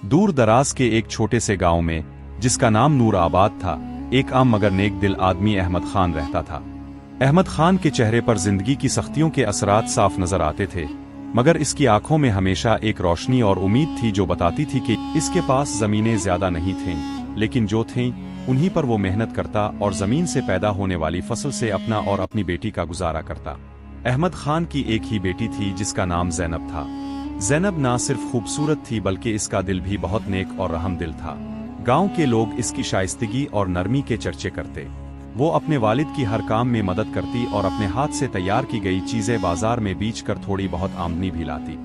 दूर दराज के एक छोटे से गांव में, जिसका नाम नूर आबाद था, एक आम मगर नेक दिल आदमी अहमद खान रहता था। अहमद खान के चेहरे पर जिंदगी की सख्तियों के असरात साफ नजर आते थे, मगर इसकी आंखों में हमेशा एक रोशनी और उम्मीद थी जो बताती थी कि इसके पास जमीनें ज्यादा नहीं थीं, लेकिन जो थीं उन्हीं पर वो मेहनत करता और जमीन से पैदा होने वाली फसल से अपना और अपनी बेटी का गुजारा करता। अहमद खान की एक ही बेटी थी जिसका नाम ज़ैनब था। ज़ैनब ना सिर्फ खूबसूरत थी बल्कि इसका दिल भी बहुत नेक और रहम दिल था। गांव के लोग इसकी शाइस्तगी और नरमी के चर्चे करते। वो अपने वालिद की हर काम में मदद करती और अपने हाथ से तैयार की गई चीजें बाजार में बेच कर थोड़ी बहुत आमदनी भी लाती।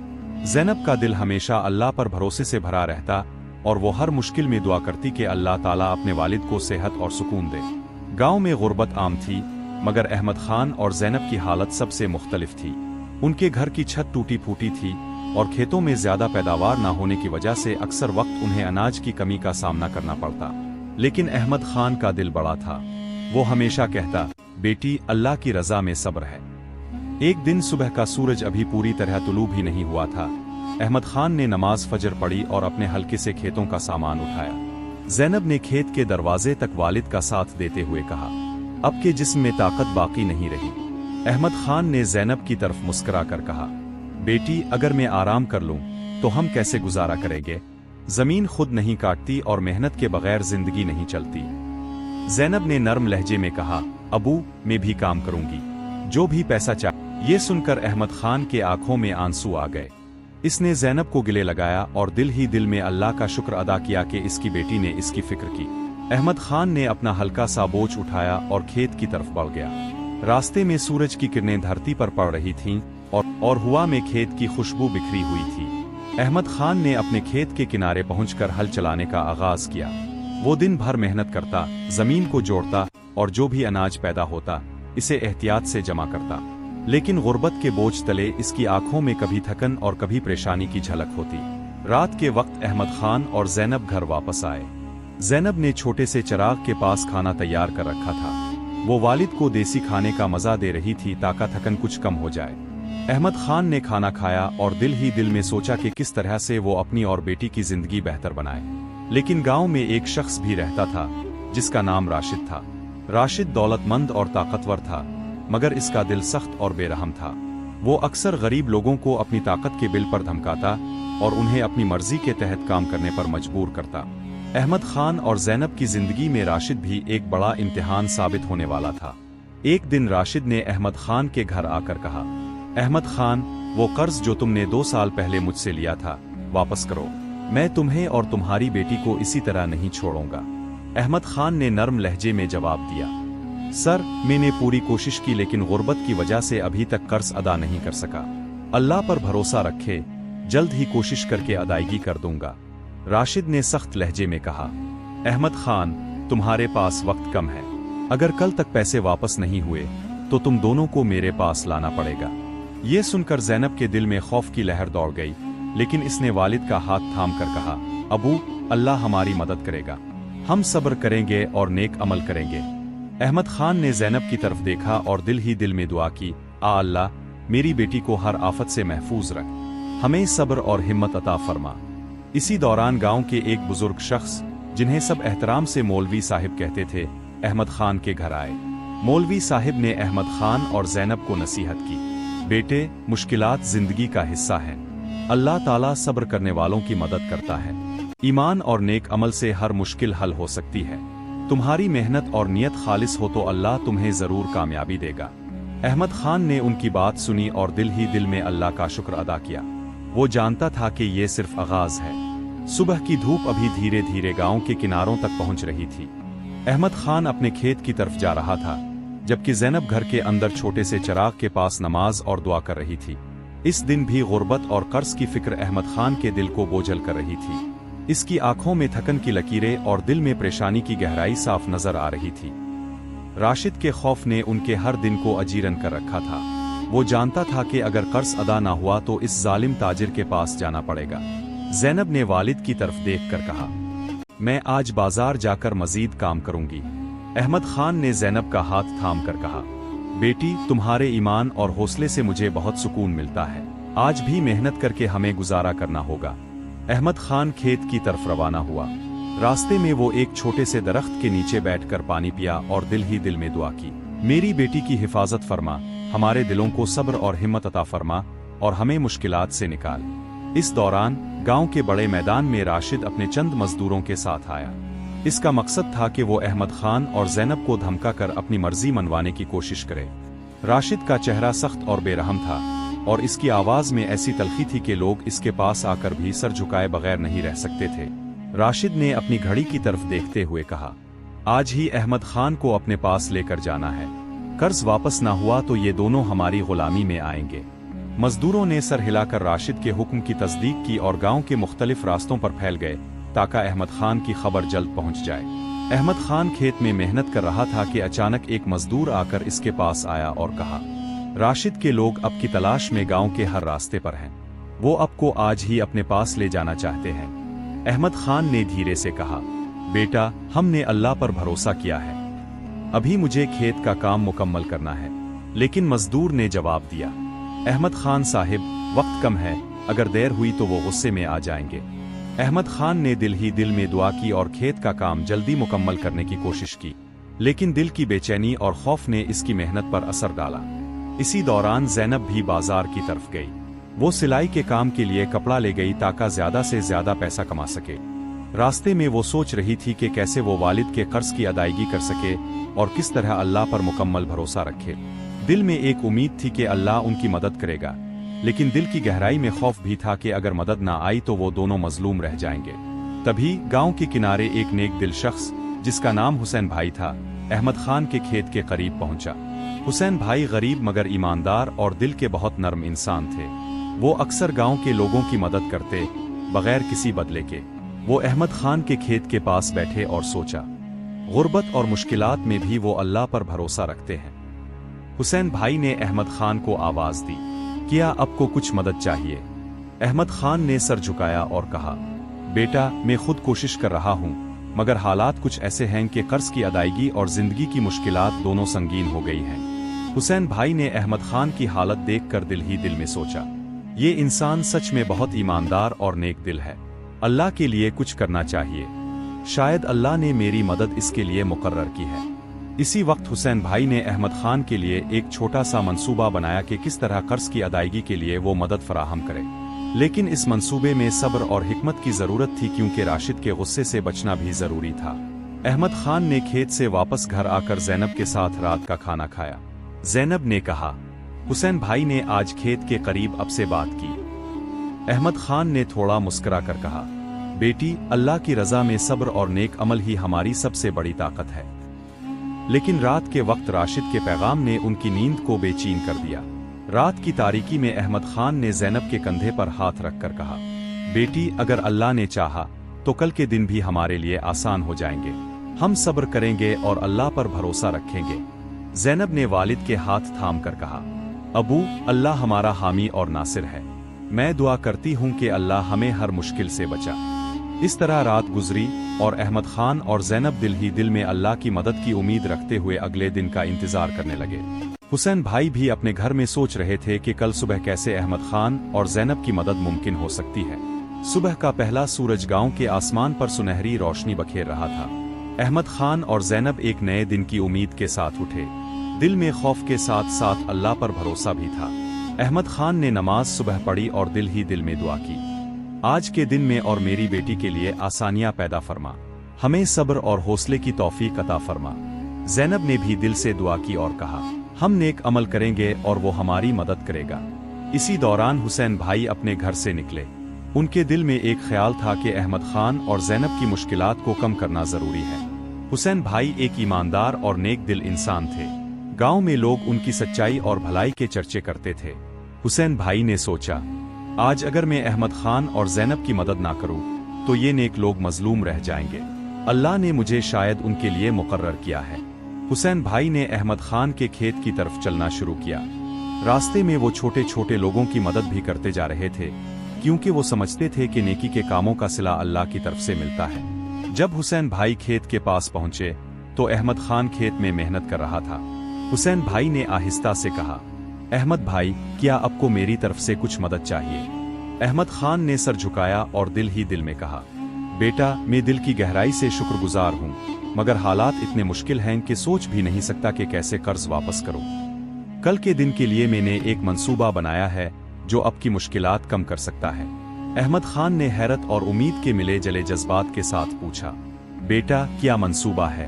ज़ैनब का दिल हमेशा अल्लाह पर भरोसे से भरा रहता और वो हर मुश्किल में दुआ करती कि अल्लाह ताला अपने वालिद को सेहत और सुकून दे। गांव में गुर्बत आम थी, मगर अहमद खान और ज़ैनब की हालत सबसे मुख्तलिफ थी। उनके घर की छत टूटी फूटी थी और खेतों में ज्यादा पैदावार न होने की वजह से अक्सर वक्त उन्हें अनाज की कमी का सामना करना पड़ता। लेकिन अहमद खान का दिल बड़ा था। वो हमेशा कहता, बेटी अल्लाह की रजा में सब्र है। एक दिन सुबह का सूरज अभी पूरी तरह तुलू भी नहीं हुआ था। अहमद खान ने नमाज फजर पढ़ी और अपने हल्के से खेतों का सामान उठाया। ज़ैनब ने खेत के दरवाजे तक वालिद का साथ देते हुए कहा, अब के जिस्म में ताकत बाकी नहीं रही। अहमद खान ने ज़ैनब की तरफ मुस्कुरा कर कहा, बेटी अगर मैं आराम कर लूं तो हम कैसे गुजारा करेंगे? जमीन खुद नहीं काटती और मेहनत के बगैर जिंदगी नहीं चलती। ज़ैनब ने नर्म लहजे में कहा, अबू मैं भी काम करूंगी, जो भी पैसा चाहिए। ये सुनकर अहमद खान के आंखों में आंसू आ गए। इसने ज़ैनब को गले लगाया और दिल ही दिल में अल्लाह का शुक्र अदा किया कि इसकी बेटी ने इसकी फिक्र की। अहमद खान ने अपना हल्का सा बोझ उठाया और खेत की तरफ बढ़ गया। रास्ते में सूरज की किरणें धरती पर पड़ रही थीं और हवा में खेत की खुशबू बिखरी हुई थी। अहमद खान ने अपने खेत के किनारे पहुंचकर हल चलाने का आगाज किया। वो दिन भर मेहनत करता, जमीन को जोड़ता और जो भी अनाज पैदा होता इसे एहतियात से जमा करता। लेकिन गुर्बत के बोझ तले इसकी आंखों में कभी थकन और कभी परेशानी की झलक होती। रात के वक्त अहमद खान और ज़ैनब घर वापस आए। ज़ैनब ने छोटे से चिराग के पास खाना तैयार कर रखा था। वो वालिद को देसी खाने का मजा दे रही थी ताकि थकन कुछ कम हो जाए। अहमद खान ने खाना खाया और दिल ही दिल में सोचा कि किस तरह से वो अपनी और बेटी की जिंदगी बेहतर बनाए। लेकिन गांव में एक शख्स भी रहता था जिसका नाम राशिद था। राशिद दौलतमंद और ताकतवर था, मगर इसका दिल सख्त और बेरहम था। वो अक्सर गरीब लोगों को अपनी ताकत के बिल पर धमकाता और उन्हें अपनी मर्जी के तहत काम करने पर मजबूर करता। अहमद खान और ज़ैनब की जिंदगी में राशिद भी एक बड़ा इम्तिहान साबित होने वाला था। एक दिन राशिद ने अहमद खान के घर आकर कहा, अहमद खान, वो कर्ज जो तुमने 2 साल पहले मुझसे लिया था वापस करो। मैं तुम्हें और तुम्हारी बेटी को इसी तरह नहीं छोड़ूंगा। अहमद खान ने नर्म लहजे में जवाब दिया, सर मैंने पूरी कोशिश की लेकिन गुर्बत की वजह से अभी तक कर्ज अदा नहीं कर सका। अल्लाह पर भरोसा रखे, जल्द ही कोशिश करके अदायगी कर दूंगा। राशिद ने सख्त लहजे में कहा, अहमद खान तुम्हारे पास वक्त कम है। अगर कल तक पैसे वापस नहीं हुए तो तुम दोनों को मेरे पास लाना पड़ेगा। ये सुनकर ज़ैनब के दिल में खौफ की लहर दौड़ गई, लेकिन इसने वालिद का हाथ थाम कर कहा, अबू अल्लाह हमारी मदद करेगा, हम सब्र करेंगे और नेक अमल करेंगे। अहमद खान ने ज़ैनब की तरफ देखा और दिल ही दिल में दुआ की, आ अल्लाह मेरी बेटी को हर आफत से महफूज रख, हमें सब्र और हिम्मत अता फरमा। इसी दौरान गांव के एक बुजुर्ग शख्स, जिन्हें सब एहतराम से मौलवी साहिब कहते थे, अहमद खान के घर आए। मौलवी साहिब ने अहमद खान और ज़ैनब को नसीहत की, बेटे मुश्किलात जिंदगी का हिस्सा है, अल्लाह ताला सब्र करने वालों की मदद करता है। ईमान और नेक अमल से हर मुश्किल हल हो सकती है। तुम्हारी मेहनत और नियत खालिस हो तो अल्लाह तुम्हें जरूर कामयाबी देगा। अहमद खान ने उनकी बात सुनी और दिल ही दिल में अल्लाह का शुक्र अदा किया। वो जानता था कि ये सिर्फ आगाज है। सुबह की धूप अभी धीरे धीरे गांव के किनारों तक पहुंच रही थी। अहमद खान अपने खेत की तरफ जा रहा था, जबकि ज़ैनब घर के अंदर छोटे से चिराग के पास नमाज और दुआ कर रही थी। इस दिन भी गुर्बत और कर्ज की फिक्र अहमद खान के दिल को बोझल कर रही थी। इसकी आंखों में थकन की लकीरें और दिल में परेशानी की गहराई साफ नजर आ रही थी। राशिद के खौफ ने उनके हर दिन को अजीरन कर रखा था। वो जानता था कि अगर कर्ज अदा ना हुआ तो इस जालिम ताजिर के पास जाना पड़ेगा। ज़ैनब ने वालिद की तरफ देखकर कहा, मैं आज बाजार जाकर मजीद काम करूंगी। अहमद खान ने ज़ैनब का हाथ थाम कर कहा, बेटी तुम्हारे ईमान और हौसले से मुझे बहुत सुकून मिलता है। आज भी मेहनत करके हमें गुजारा करना होगा। अहमद खान खेत की तरफ रवाना हुआ। रास्ते में वो एक छोटे से दरख्त के नीचे बैठकर पानी पिया और दिल ही दिल में दुआ की, मेरी बेटी की हिफाजत फरमा, हमारे दिलों को सब्र और हिम्मत अता फरमा और हमें मुश्किलात से निकाल। इस दौरान गांव के बड़े मैदान में राशिद अपने चंद मजदूरों के साथ आया। इसका मकसद था कि वो अहमद खान और ज़ैनब को धमका कर अपनी मर्जी मनवाने की कोशिश करे। राशिद का चेहरा सख्त और बेरहम था और इसकी आवाज में ऐसी तलखी थी कि लोग इसके पास आकर भी सर झुकाए बगैर नहीं रह सकते थे। राशिद ने अपनी घड़ी की तरफ देखते हुए कहा, आज ही अहमद खान को अपने पास लेकर जाना है, कर्ज वापस ना हुआ तो ये दोनों हमारी गुलामी में आएंगे। मजदूरों ने सर हिलाकर राशिद के हुक्म की तस्दीक की और गांव के मुख्तलिफ रास्तों पर फैल गए ताकि अहमद खान की खबर जल्द पहुंच जाए। अहमद खान खेत में मेहनत कर रहा था कि अचानक एक मजदूर आकर इसके पास आया और कहा, राशिद के लोग अब की तलाश में गांव के हर रास्ते पर हैं, वो आपको आज ही अपने पास ले जाना चाहते हैं। अहमद खान ने धीरे से कहा, बेटा, हमने अल्लाह पर भरोसा किया है, अभी मुझे खेत का काम मुकम्मल करना है। लेकिन मजदूर ने जवाब दिया, अहमद खान साहिब, वक्त कम है, अगर देर हुई तो वो गुस्से में आ जाएंगे। अहमद खान ने दिल ही दिल में दुआ की और खेत का काम जल्दी मुकम्मल करने की कोशिश की, लेकिन दिल की बेचैनी और खौफ ने इसकी मेहनत पर असर डाला। इसी दौरान ज़ैनब भी बाजार की तरफ गई। वो सिलाई के काम के लिए कपड़ा ले गई ताकि ज्यादा से ज्यादा पैसा कमा सके। रास्ते में वो सोच रही थी कि कैसे वो वालिद के कर्ज की अदायगी कर सके और किस तरह अल्लाह पर मुकम्मल भरोसा रखे। दिल में एक उम्मीद थी कि अल्लाह उनकी मदद करेगा, लेकिन दिल की गहराई में खौफ भी था कि अगर मदद ना आई तो वो दोनों मजलूम रह जाएंगे। तभी गांव के किनारे एक नेक दिल शख्स, जिसका नाम हुसैन भाई था, अहमद खान के खेत के करीब पहुंचा। हुसैन भाई गरीब मगर ईमानदार और दिल के बहुत नर्म इंसान थे। वो अक्सर गांव के लोगों की मदद करते बगैर किसी बदले के। वो अहमद खान के खेत के पास बैठे और सोचा, गुर्बत और मुश्किलात में भी वो अल्लाह पर भरोसा रखते हैं। हुसैन भाई ने अहमद खान को आवाज दी, क्या आपको कुछ मदद चाहिए? अहमद खान ने सर झुकाया और कहा, बेटा, मैं खुद कोशिश कर रहा हूँ, मगर हालात कुछ ऐसे हैं कि कर्ज की अदायगी और जिंदगी की मुश्किलात दोनों संगीन हो गई हैं। हुसैन भाई ने अहमद खान की हालत देखकर दिल ही दिल में सोचा, ये इंसान सच में बहुत ईमानदार और नेक दिल है, अल्लाह के लिए कुछ करना चाहिए, शायद अल्लाह ने मेरी मदद इसके लिए मुकर्रर की है। इसी वक्त हुसैन भाई ने अहमद खान के लिए एक छोटा सा मंसूबा बनाया कि किस तरह कर्ज की अदायगी के लिए वो मदद फराहम करे। लेकिन इस मंसूबे में सब्र और हिकमत की जरूरत थी, क्योंकि राशिद के गुस्से से बचना भी जरूरी था। अहमद खान ने खेत से वापस घर आकर ज़ैनब के साथ रात का खाना खाया। ज़ैनब ने कहा, हुसैन भाई ने आज खेत के करीब अब से बात की। अहमद खान ने थोड़ा मुस्कुरा कर कहा, बेटी, अल्लाह की रजा में सब्र और नेक अमल ही हमारी सबसे बड़ी ताकत है। लेकिन रात के वक्त राशिद के पैगाम ने उनकी नींद को बेचैन कर दिया। रात की तारीकी में अहमद खान ने ज़ैनब के कंधे पर हाथ रखकर कहा, बेटी, अगर अल्लाह ने चाहा तो कल के दिन भी हमारे लिए आसान हो जाएंगे, हम सब्र करेंगे और अल्लाह पर भरोसा रखेंगे। ज़ैनब ने वालिद के हाथ थाम कर कहा, अबू, अल्लाह हमारा हामी और नासिर है, मैं दुआ करती हूँ कि अल्लाह हमें हर मुश्किल से बचा। इस तरह रात गुजरी और अहमद खान और ज़ैनब दिल ही दिल में अल्लाह की मदद की उम्मीद रखते हुए अगले दिन का इंतजार करने लगे। हुसैन भाई भी अपने घर में सोच रहे थे कि कल सुबह कैसे अहमद खान और ज़ैनब की मदद मुमकिन हो सकती है। सुबह का पहला सूरज गांव के आसमान पर सुनहरी रोशनी बखेर रहा था। अहमद खान और ज़ैनब एक नए दिन की उम्मीद के साथ उठे। दिल में खौफ के साथ साथ अल्लाह पर भरोसा भी था। अहमद खान ने नमाज सुबह पढ़ी और दिल ही दिल में दुआ की, आज के दिन में और मेरी बेटी के लिए आसानियां पैदा फरमा, हमें सब्र और हौसले की तौफीक अता फरमा। ज़ैनब ने भी दिल से दुआ की और कहा, हम नेक अमल करेंगे और वो हमारी मदद करेगा। इसी दौरान हुसैन भाई अपने घर से निकले। उनके दिल में एक ख्याल था कि अहमद खान और ज़ैनब की मुश्किलात को कम करना जरूरी है। हुसैन भाई एक ईमानदार और नेक दिल इंसान थे। गांव में लोग उनकी सच्चाई और भलाई के चर्चे करते थे। हुसैन भाई ने सोचा, आज अगर मैं अहमद खान और ज़ैनब की मदद ना करूं तो ये नेक लोग मजलूम रह जाएंगे, अल्लाह ने मुझे शायद उनके लिए मुकर्रर किया है। हुसैन भाई ने अहमद खान के खेत की तरफ चलना शुरू किया। रास्ते में वो छोटे छोटे लोगों की मदद भी करते जा रहे थे, क्योंकि वो समझते थे कि नेकी के कामों का सिला अल्लाह की तरफ से मिलता है। जब हुसैन भाई खेत के पास पहुंचे तो अहमद खान खेत में मेहनत कर रहा था। हुसैन भाई ने आहिस्ता से कहा, अहमद भाई, क्या आपको मेरी तरफ से कुछ मदद चाहिए? अहमद खान ने सर झुकाया और दिल ही दिल में कहा, बेटा, मैं दिल की गहराई से शुक्रगुजार हूँ, मगर हालात इतने मुश्किल हैं कि सोच भी नहीं सकता कि कैसे कर्ज वापस करूँ। कल के दिन के लिए मैंने एक मंसूबा बनाया है जो अब की मुश्किलात कम कर सकता है। अहमद खान ने हैरत और उम्मीद के मिले जले जज्बात के साथ पूछा, बेटा, क्या मंसूबा है?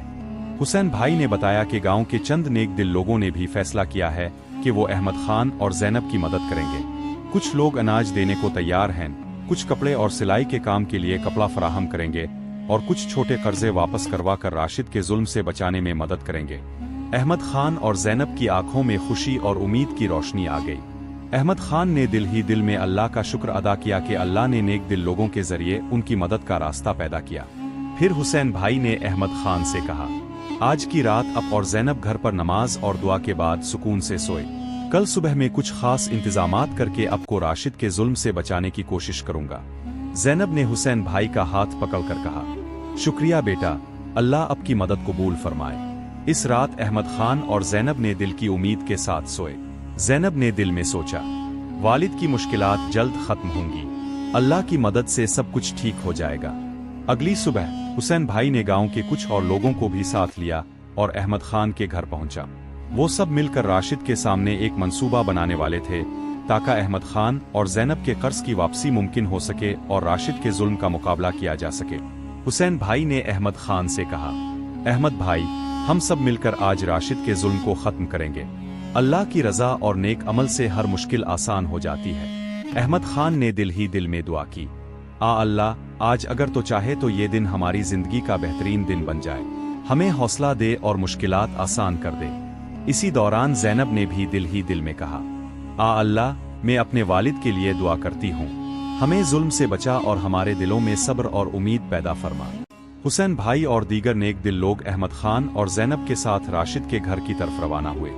हुसैन भाई ने बताया कि गांव के चंद नेक दिल लोगों ने भी फैसला किया है कि वो अहमद खान और ज़ैनब की मदद करेंगे। कुछ लोग अनाज देने को तैयार हैं, कुछ कपड़े और सिलाई के काम के लिए कपड़ा फराहम करेंगे और कुछ छोटे कर्जे वापस करवा कर राशिद के जुल्म से बचाने में मदद करेंगे। अहमद खान और ज़ैनब की आंखों में खुशी और उम्मीद की रोशनी आ गई। अहमद खान ने दिल ही दिल में अल्लाह का शुक्र अदा किया कि अल्लाह ने नेक दिल लोगों के जरिए उनकी मदद का रास्ता पैदा किया। फिर हुसैन भाई ने अहमद खान से कहा, आज की रात आप और ज़ैनब घर पर नमाज और दुआ के बाद सुकून से सोए। कल सुबह में कुछ खास इंतजामात करके आपको राशिद के जुल्म से बचाने की कोशिश करूंगा। ज़ैनब ने हुसैन भाई का हाथ पकड़कर कहा, शुक्रिया बेटा, अल्लाह आपकी मदद कबूल फरमाए। इस रात अहमद खान और ज़ैनब ने दिल की उम्मीद के साथ सोए। ज़ैनब ने दिल में सोचा, वालिद की मुश्किलात जल्द खत्म होंगी, अल्लाह की मदद से सब कुछ ठीक हो जाएगा। अगली सुबह हुसैन भाई ने गांव के कुछ और लोगों को भी साथ लिया और अहमद खान के घर पहुंचा। वो सब मिलकर राशिद के सामने एक मंसूबा बनाने वाले थे ताकि अहमद खान और ज़ैनब के कर्ज की वापसी मुमकिन हो सके और राशिद के जुल्म का मुकाबला किया जा सके। हुसैन भाई ने अहमद खान से कहा, अहमद भाई, हम सब मिलकर आज राशिद के जुल्म को खत्म करेंगे। अल्लाह की रजा और नेक अमल से हर मुश्किल आसान हो जाती है। अहमद खान ने दिल ही दिल में दुआ की, अल्लाह, आज अगर तो चाहे तो ये दिन हमारी जिंदगी का बेहतरीन दिन बन जाए, हमें हौसला दे और मुश्किलात आसान कर दे। इसी दौरान ज़ैनब ने भी दिल ही दिल में कहा, अल्लाह, मैं अपने वालिद के लिए दुआ करती हूँ, हमें जुल्म से बचा और हमारे दिलों में सब्र और उम्मीद पैदा फरमा। हुसैन भाई और दीगर नेक दिल लोग अहमद खान और ज़ैनब के साथ राशिद के घर की तरफ रवाना हुए।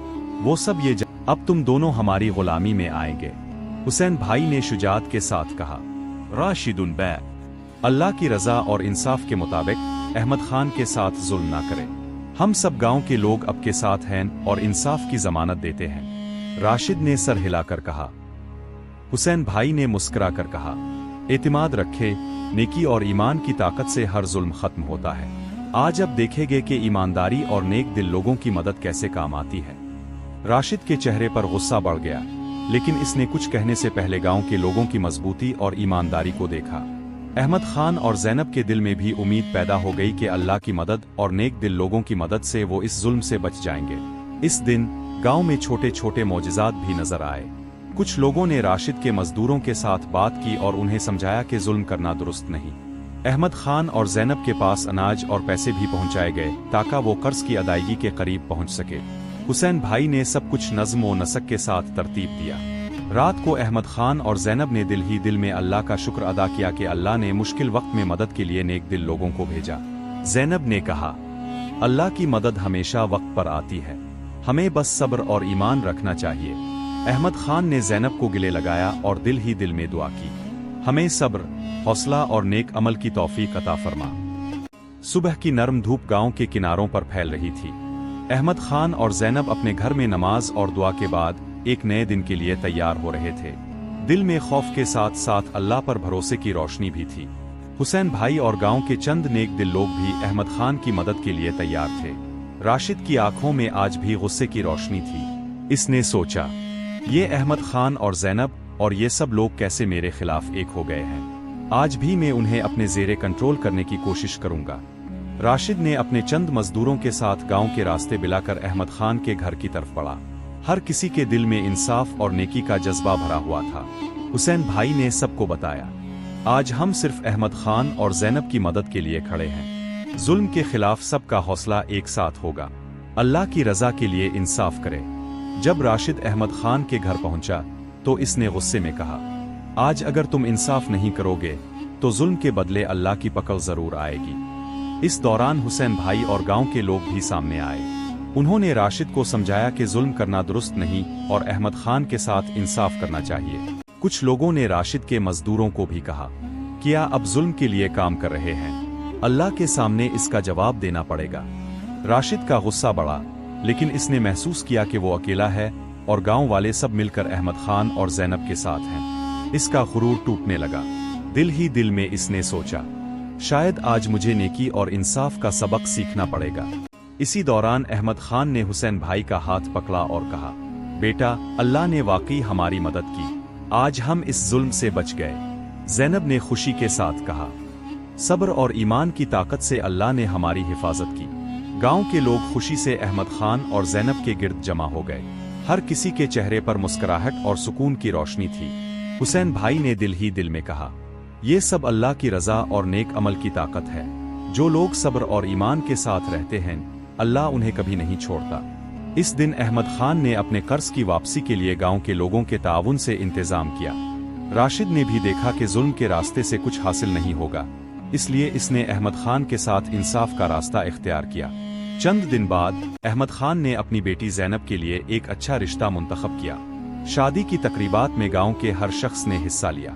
वो सब ये अब तुम दोनों हमारी गुलामी में आएंगे। हुसैन भाई ने शुजात के साथ कहा, राशिदुन बै, अल्लाह की रजा और इंसाफ के मुताबिक अहमद खान के साथ जुल्म ना करें। हम सब गांव के लोग अब के साथ हैं और इंसाफ की जमानत देते हैं। राशिद ने सर हिलाकर कहा। हुसैन भाई ने मुस्कुरा कर कहा, एतिमाद रखे, नेकी और ईमान की ताकत से हर जुल्म खत्म होता है। आज अब देखेंगे कि ईमानदारी और नेक दिल लोगों की मदद कैसे काम आती है। राशिद के चेहरे पर गुस्सा बढ़ गया, लेकिन इसने कुछ कहने से पहले गांव के लोगों की मजबूती और ईमानदारी को देखा। अहमद खान और ज़ैनब के दिल में भी उम्मीद पैदा हो गई कि अल्लाह की मदद और नेक दिल लोगों की मदद से वो इस जुल्म से बच जाएंगे। इस दिन गांव में छोटे छोटे मौजिज़ात भी नजर आए। कुछ लोगों ने राशिद के मजदूरों के साथ बात की और उन्हें समझाया कि जुल्म करना दुरुस्त नहीं। अहमद खान और ज़ैनब के पास अनाज और पैसे भी पहुंचाए गए ताकि वो कर्ज की अदायगी के करीब पहुंच सके। हुसैन भाई ने सब कुछ नज़्म व नसक के साथ तरतीब दिया। रात को अहमद खान और ज़ैनब ने दिल ही दिल में अल्लाह का शुक्र अदा किया कि अल्लाह ने मुश्किल वक्त में मदद के लिए नेक दिल लोगों को भेजा। ज़ैनब ने कहा, अल्लाह की मदद हमेशा वक्त पर आती है, हमें बस सब्र और ईमान रखना चाहिए। अहमद खान ने ज़ैनब को गले लगाया और दिल ही दिल में दुआ की, हमें सब्र, हौसला और नेक अमल की तौफीक अता फरमा। सुबह की नरम धूप गांव के किनारों पर फैल रही थी। अहमद खान और ज़ैनब अपने घर में नमाज और दुआ के बाद एक नए दिन के लिए तैयार हो रहे थे। दिल में खौफ के साथ साथ अल्लाह पर भरोसे की रोशनी भी थी। हुसैन भाई और गांव के चंद नेक दिल लोग भी अहमद खान की मदद के लिए तैयार थे। राशिद की आंखों में आज भी गुस्से की रोशनी थी। इसने सोचा, ये अहमद खान और ज़ैनब और ये सब लोग कैसे मेरे खिलाफ एक हो गए हैं। आज भी मैं उन्हें अपने ज़ेरे कंट्रोल करने की कोशिश करूंगा। राशिद ने अपने चंद मजदूरों के साथ गांव के रास्ते बिलाकर अहमद खान के घर की तरफ बढ़ा। हर किसी के दिल में इंसाफ और नेकी का जज्बा भरा हुआ था। हुसैन भाई ने सबको बताया, आज हम सिर्फ अहमद खान और ज़ैनब की मदद के लिए खड़े हैं। जुल्म के खिलाफ सबका हौसला एक साथ होगा। अल्लाह की रजा के लिए इंसाफ करे। जब राशिद अहमद खान के घर पहुंचा तो इसने गुस्से में कहा, आज अगर तुम इंसाफ नहीं करोगे तो जुल्म के बदले अल्लाह की पकड़ जरूर आएगी। इस दौरान हुसैन भाई और गांव के लोग भी सामने आए। उन्होंने राशिद को समझाया कि जुल्म करना दुरुस्त नहीं और अहमद खान के साथ इंसाफ करना चाहिए। कुछ लोगों ने राशिद के मजदूरों को भी कहा, क्या अब जुल्म के लिए काम कर रहे हैं, अल्लाह के सामने इसका जवाब देना पड़ेगा। राशिद का गुस्सा बढ़ा, लेकिन इसने महसूस किया कि वो अकेला है और गांव वाले सब मिलकर अहमद खान और ज़ैनब के साथ हैं। इसका गुरूर टूटने लगा। दिल ही दिल में इसने सोचा, शायद आज मुझे नेकी और इंसाफ का सबक सीखना पड़ेगा। इसी दौरान अहमद खान ने हुसैन भाई का हाथ पकड़ा और कहा, बेटा, अल्लाह ने वाकई हमारी मदद की, आज हम इस जुल्म से बच गए। ज़ैनब ने खुशी के साथ कहा, सब्र और ईमान की ताकत से अल्लाह ने हमारी हिफाजत की। गांव के लोग खुशी से अहमद खान और ज़ैनब के गिर्द जमा हो गए। हर किसी के चेहरे पर मुस्कुराहट और सुकून की रोशनी थी। हुसैन भाई ने दिल ही दिल में कहा, ये सब अल्लाह की रज़ा और नेक अमल की ताकत है। जो लोग सब्र और ईमान के साथ रहते हैं, अल्लाह उन्हें कभी नहीं छोड़ता। इस दिन अहमद खान ने अपने कर्ज की वापसी के लिए गांव के लोगों के ताउन से इंतजाम किया। राशिद ने भी देखा कि जुल्म के रास्ते से कुछ हासिल नहीं होगा, इसलिए इसने अहमद खान के साथ इंसाफ का रास्ता इख्तियार किया। चंद दिन बाद अहमद खान ने अपनी बेटी ज़ैनब के लिए एक अच्छा रिश्ता मुंतखब किया। शादी की तकरीबात में गांव के हर शख्स ने हिस्सा लिया।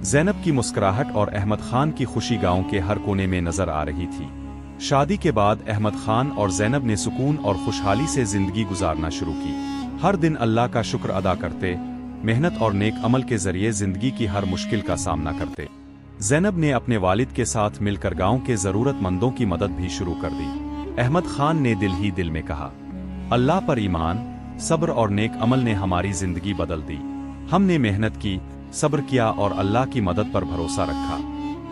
ज़ैनब की मुस्कुराहट और अहमद खान की खुशी गांव के हर कोने में नजर आ रही थी। शादी के बाद अहमद खान और ज़ैनब ने सुकून और खुशहाली से जिंदगी गुजारना शुरू की। हर दिन अल्लाह का शुक्र अदा करते, मेहनत और नेक अमल के जरिए जिंदगी की हर मुश्किल का सामना करते। ज़ैनब ने अपने वालिद के साथ मिलकर गांव के जरूरतमंदों की मदद भी शुरू कर दी। अहमद खान ने दिल ही दिल में कहा, अल्लाह पर ईमान, सब्र और नेक अमल ने हमारी जिंदगी बदल दी। हमने मेहनत की, सब्र किया और अल्लाह की मदद पर भरोसा रखा।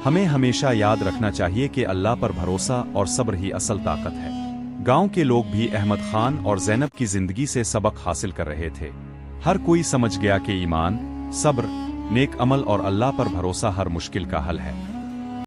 हमें हमेशा याद रखना चाहिए कि अल्लाह पर भरोसा और सब्र ही असल ताकत है। गांव के लोग भी अहमद खान और ज़ैनब की जिंदगी से सबक हासिल कर रहे थे। हर कोई समझ गया कि ईमान, सब्र, नेक अमल और अल्लाह पर भरोसा हर मुश्किल का हल है।